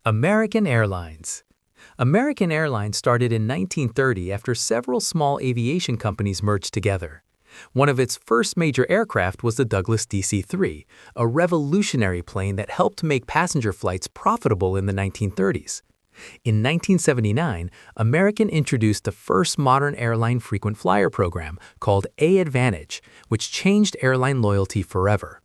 American Airlines. American Airlines started in 1930 after several small aviation companies merged together. One of its first major aircraft was the Douglas DC-3, a revolutionary plane that helped make passenger flights profitable in the 1930s. In 1979, American introduced the first modern airline frequent flyer program called A-Advantage, which changed airline loyalty forever.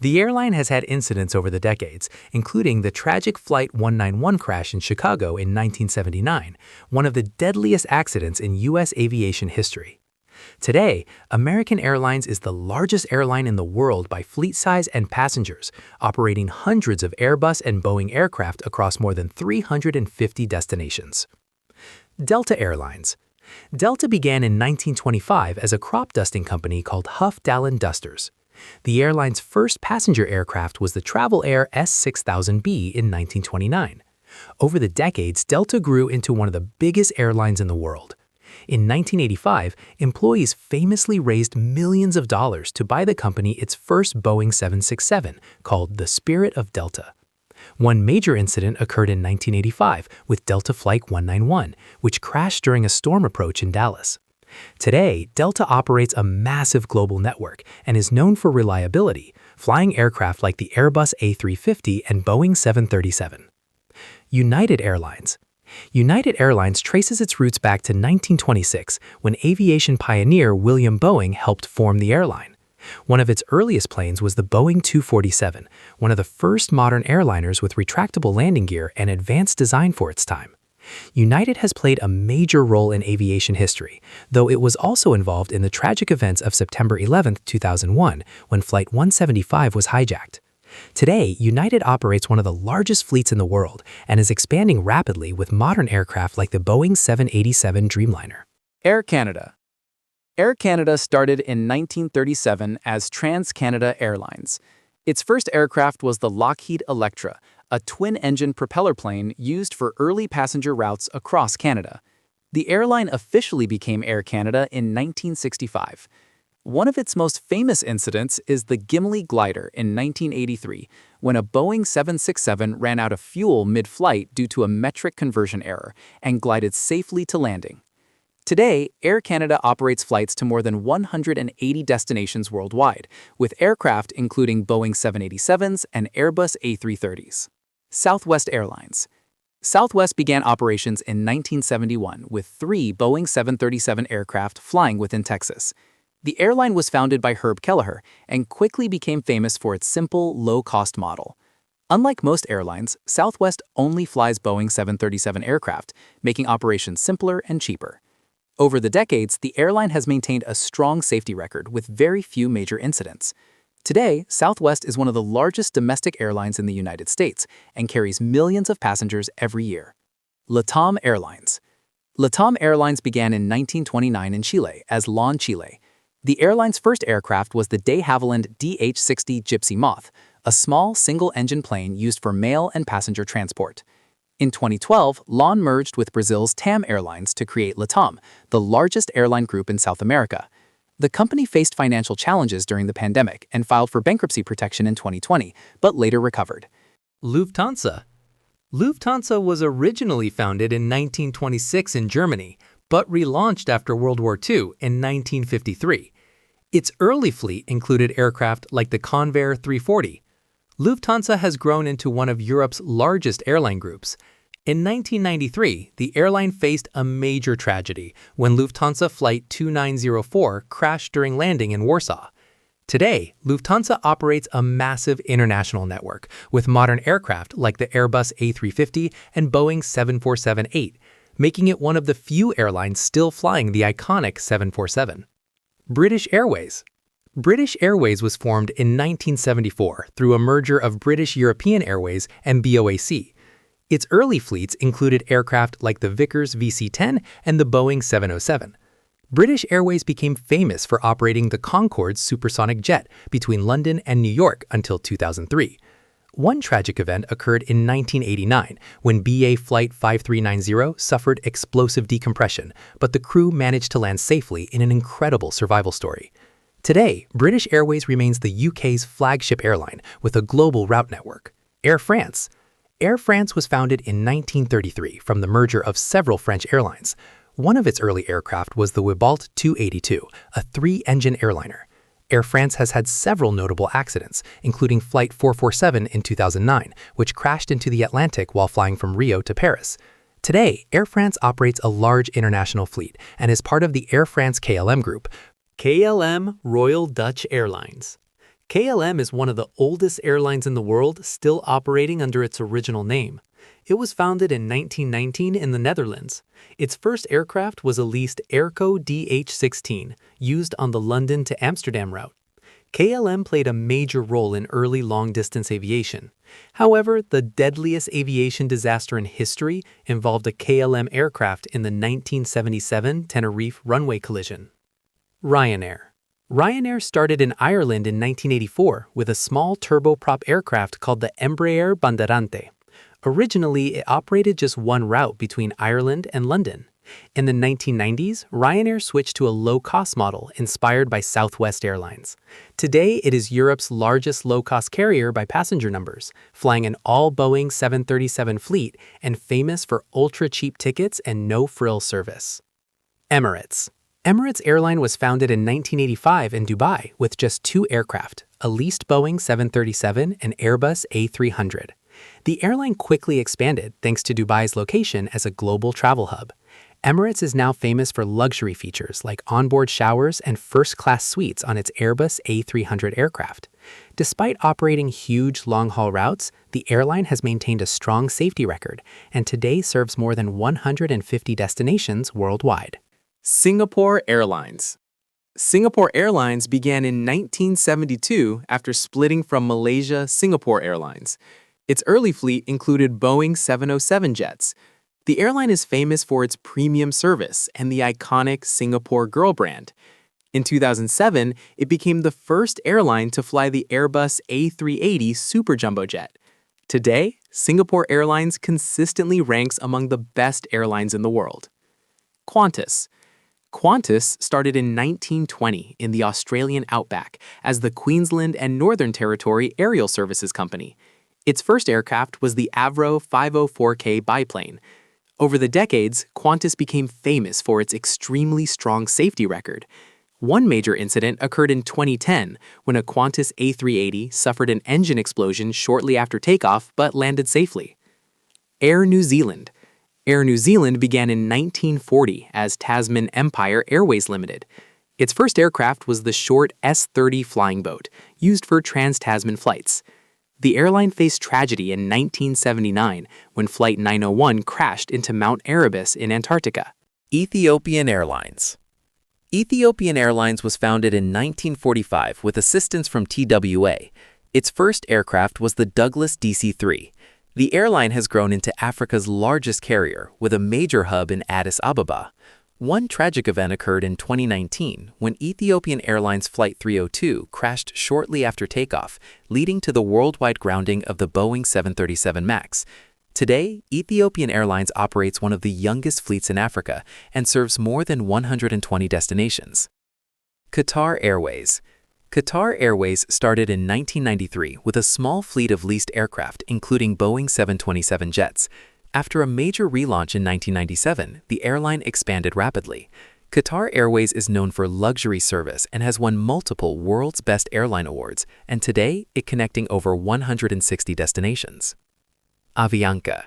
The airline has had incidents over the decades, including the tragic Flight 191 crash in Chicago in 1979, one of the deadliest accidents in U.S. aviation history. Today, American Airlines is the largest airline in the world by fleet size and passengers, operating hundreds of Airbus and Boeing aircraft across more than 350 destinations. Delta Airlines. Delta began in 1925 as a crop dusting company called Huff Dallin Dusters. The airline's first passenger aircraft was the Travel Air S6000B in 1929. Over the decades, Delta grew into one of the biggest airlines in the world. In 1985, employees famously raised millions of dollars to buy the company its first Boeing 767, called the Spirit of Delta. One major incident occurred in 1985 with Delta Flight 191, which crashed during a storm approach in Dallas. Today, Delta operates a massive global network and is known for reliability, flying aircraft like the Airbus A350 and Boeing 737. United Airlines. United Airlines traces its roots back to 1926 when aviation pioneer William Boeing helped form the airline. One of its earliest planes was the Boeing 247, one of the first modern airliners with retractable landing gear and advanced design for its time. United has played a major role in aviation history, though it was also involved in the tragic events of September 11, 2001, when Flight 175 was hijacked. Today, United operates one of the largest fleets in the world and is expanding rapidly with modern aircraft like the Boeing 787 Dreamliner. Air Canada. Air Canada started in 1937 as Trans-Canada Airlines. Its first aircraft was the Lockheed Electra, a twin-engine propeller plane used for early passenger routes across Canada. The airline officially became Air Canada in 1965. One of its most famous incidents is the Gimli glider in 1983, when a Boeing 767 ran out of fuel mid-flight due to a metric conversion error and glided safely to landing. Today, Air Canada operates flights to more than 180 destinations worldwide, with aircraft including Boeing 787s and Airbus A330s. Southwest Airlines. Southwest began operations in 1971 with 3 Boeing 737 aircraft flying within Texas. The airline was founded by Herb Kelleher and quickly became famous for its simple, low-cost model. Unlike most airlines, Southwest only flies Boeing 737 aircraft, making operations simpler and cheaper. Over the decades, the airline has maintained a strong safety record with very few major incidents. Today, Southwest is one of the largest domestic airlines in the United States and carries millions of passengers every year. LATAM Airlines. LATAM Airlines began in 1929 in Chile as LAN Chile. The airline's first aircraft was the de Havilland DH-60 Gypsy Moth, a small single-engine plane used for mail and passenger transport. In 2012, LAN merged with Brazil's TAM Airlines to create LATAM, the largest airline group in South America. The company faced financial challenges during the pandemic and filed for bankruptcy protection in 2020, but later recovered. Lufthansa. Lufthansa was originally founded in 1926 in Germany, but relaunched after World War II in 1953. Its early fleet included aircraft like the Convair 340. Lufthansa has grown into one of Europe's largest airline groups. In 1993, the airline faced a major tragedy when Lufthansa Flight 2904 crashed during landing in Warsaw. Today, Lufthansa operates a massive international network with modern aircraft like the Airbus A350 and Boeing 747-8, making it one of the few airlines still flying the iconic 747. British Airways. British Airways was formed in 1974 through a merger of British European Airways and BOAC. Its early fleets included aircraft like the Vickers VC-10 and the Boeing 707. British Airways became famous for operating the Concorde supersonic jet between London and New York until 2003. One tragic event occurred in 1989 when BA Flight 5390 suffered explosive decompression, but the crew managed to land safely in an incredible survival story. Today, British Airways remains the UK's flagship airline with a global route network. Air France. Air France was founded in 1933 from the merger of several French airlines. One of its early aircraft was the Airbus A380, a three-engine airliner. Air France has had several notable accidents, including Flight 447 in 2009, which crashed into the Atlantic while flying from Rio to Paris. Today, Air France operates a large international fleet and is part of the Air France-KLM group. KLM Royal Dutch Airlines. KLM is one of the oldest airlines in the world still operating under its original name. It was founded in 1919 in the Netherlands. Its first aircraft was a leased Airco DH-16, used on the London to Amsterdam route. KLM played a major role in early long-distance aviation. However, the deadliest aviation disaster in history involved a KLM aircraft in the 1977 Tenerife runway collision. Ryanair. Ryanair started in Ireland in 1984 with a small turboprop aircraft called the Embraer Bandeirante. Originally, it operated just one route between Ireland and London. In the 1990s, Ryanair switched to a low-cost model inspired by Southwest Airlines. Today, it is Europe's largest low-cost carrier by passenger numbers, flying an all-Boeing 737 fleet and famous for ultra-cheap tickets and no-frill service. Emirates. Emirates Airline was founded in 1985 in Dubai with just two aircraft, a leased Boeing 737 and Airbus A350. The airline quickly expanded thanks to Dubai's location as a global travel hub. Emirates is now famous for luxury features like onboard showers and first-class suites on its Airbus A300 aircraft. Despite operating huge long-haul routes, the airline has maintained a strong safety record and today serves more than 150 destinations worldwide. Singapore Airlines. Singapore Airlines began in 1972 after splitting from Malaysia Singapore Airlines. Its early fleet included Boeing 707 jets. The airline is famous for its premium service and the iconic Singapore Girl brand. In 2007, it became the first airline to fly the Airbus A380 Super Jumbo jet. Today, Singapore Airlines consistently ranks among the best airlines in the world. Qantas. Qantas started in 1920 in the Australian outback as the Queensland and Northern Territory Aerial Services Company. Its first aircraft was the Avro 504K biplane. Over the decades, Qantas became famous for its extremely strong safety record. One major incident occurred in 2010 when a Qantas A380 suffered an engine explosion shortly after takeoff but landed safely. Air New Zealand. Air New Zealand began in 1940 as Tasman Empire Airways Limited. Its first aircraft was the short S-30 flying boat, used for trans-Tasman flights. The airline faced tragedy in 1979 when Flight 901 crashed into Mount Erebus in Antarctica. Ethiopian Airlines. Ethiopian Airlines was founded in 1945 with assistance from TWA. Its first aircraft was the Douglas DC-3. The airline has grown into Africa's largest carrier, with a major hub in Addis Ababa. One tragic event occurred in 2019 when Ethiopian Airlines Flight 302 crashed shortly after takeoff, leading to the worldwide grounding of the Boeing 737 MAX. Today, Ethiopian Airlines operates one of the youngest fleets in Africa and serves more than 120 destinations. Qatar Airways. Qatar Airways started in 1993 with a small fleet of leased aircraft, including Boeing 727 jets. After a major relaunch in 1997, the airline expanded rapidly. Qatar Airways is known for luxury service and has won multiple World's Best Airline awards, and today it's connecting over 160 destinations. Avianca.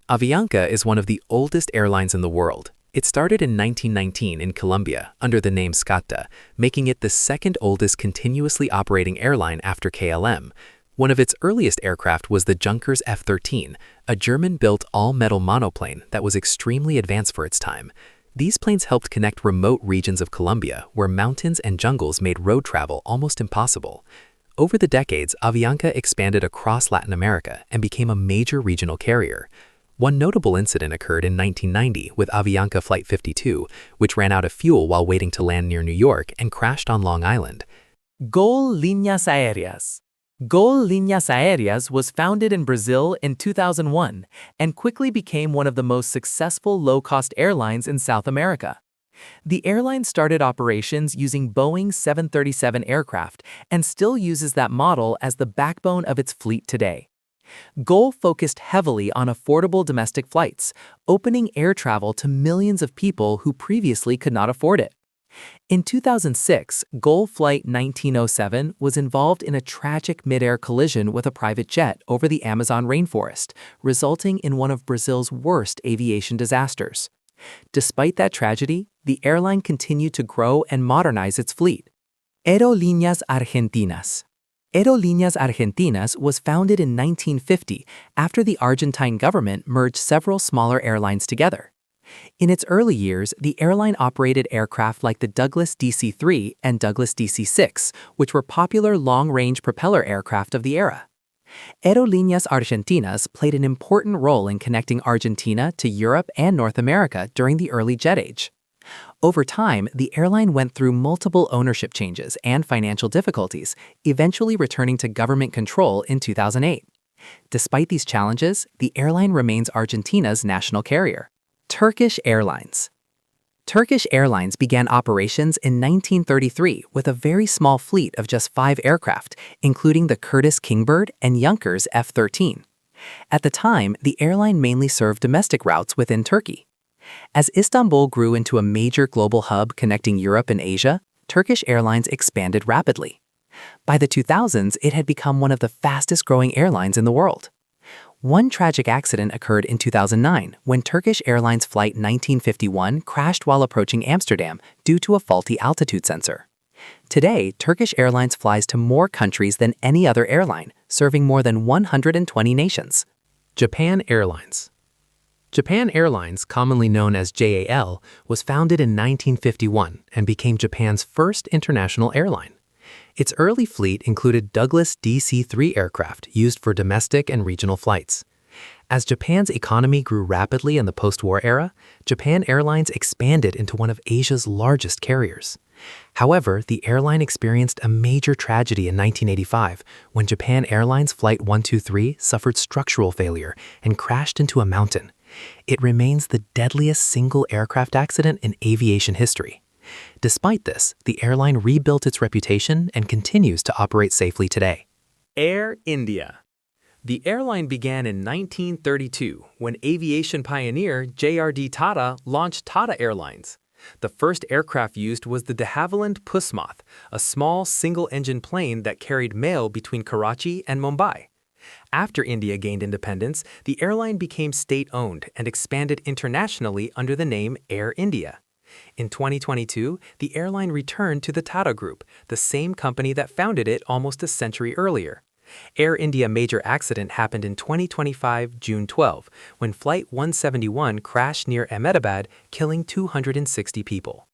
Avianca is one of the oldest airlines in the world. It started in 1919 in Colombia under the name Scatta, making it the second oldest continuously operating airline after KLM. One of its earliest aircraft was the Junkers F-13, a German-built all-metal monoplane that was extremely advanced for its time. These planes helped connect remote regions of Colombia where mountains and jungles made road travel almost impossible. Over the decades, Avianca expanded across Latin America and became a major regional carrier. One notable incident occurred in 1990 with Avianca Flight 52, which ran out of fuel while waiting to land near New York and crashed on Long Island. GOL Linhas Aéreas. GOL Linhas Aéreas was founded in Brazil in 2001 and quickly became one of the most successful low-cost airlines in South America. The airline started operations using Boeing 737 aircraft and still uses that model as the backbone of its fleet today. GOL focused heavily on affordable domestic flights, opening air travel to millions of people who previously could not afford it. In 2006, GOL Flight 1907 was involved in a tragic mid-air collision with a private jet over the Amazon rainforest, resulting in one of Brazil's worst aviation disasters. Despite that tragedy, the airline continued to grow and modernize its fleet. Aerolíneas Argentinas. Aerolíneas Argentinas was founded in 1950 after the Argentine government merged several smaller airlines together. In its early years, the airline operated aircraft like the Douglas DC-3 and Douglas DC-6, which were popular long-range propeller aircraft of the era. Aerolíneas Argentinas played an important role in connecting Argentina to Europe and North America during the early jet age. Over time, the airline went through multiple ownership changes and financial difficulties, eventually returning to government control in 2008. Despite these challenges, the airline remains Argentina's national carrier. Turkish Airlines. Turkish Airlines began operations in 1933 with a very small fleet of just 5 aircraft, including the Curtiss Kingbird and Junkers F-13. At the time, the airline mainly served domestic routes within Turkey. As Istanbul grew into a major global hub connecting Europe and Asia, Turkish Airlines expanded rapidly. By the 2000s, it had become one of the fastest-growing airlines in the world. One tragic accident occurred in 2009 when Turkish Airlines Flight 1951 crashed while approaching Amsterdam due to a faulty altitude sensor. Today, Turkish Airlines flies to more countries than any other airline, serving more than 120 nations. Japan Airlines. Japan Airlines, commonly known as JAL, was founded in 1951 and became Japan's first international airline. Its early fleet included Douglas DC-3 aircraft used for domestic and regional flights. As Japan's economy grew rapidly in the post-war era, Japan Airlines expanded into one of Asia's largest carriers. However, the airline experienced a major tragedy in 1985 when Japan Airlines Flight 123 suffered structural failure and crashed into a mountain. It remains the deadliest single aircraft accident in aviation history. Despite this, the airline rebuilt its reputation and continues to operate safely today. Air India. The airline began in 1932 when aviation pioneer J.R.D. Tata launched Tata Airlines. The first aircraft used was the de Havilland Pussmoth, a small single-engine plane that carried mail between Karachi and Mumbai. After India gained independence, the airline became state-owned and expanded internationally under the name Air India. In 2022, the airline returned to the Tata Group, the same company that founded it almost a century earlier. Air India major accident happened in 2025, June 12, when Flight 171 crashed near Ahmedabad, killing 260 people.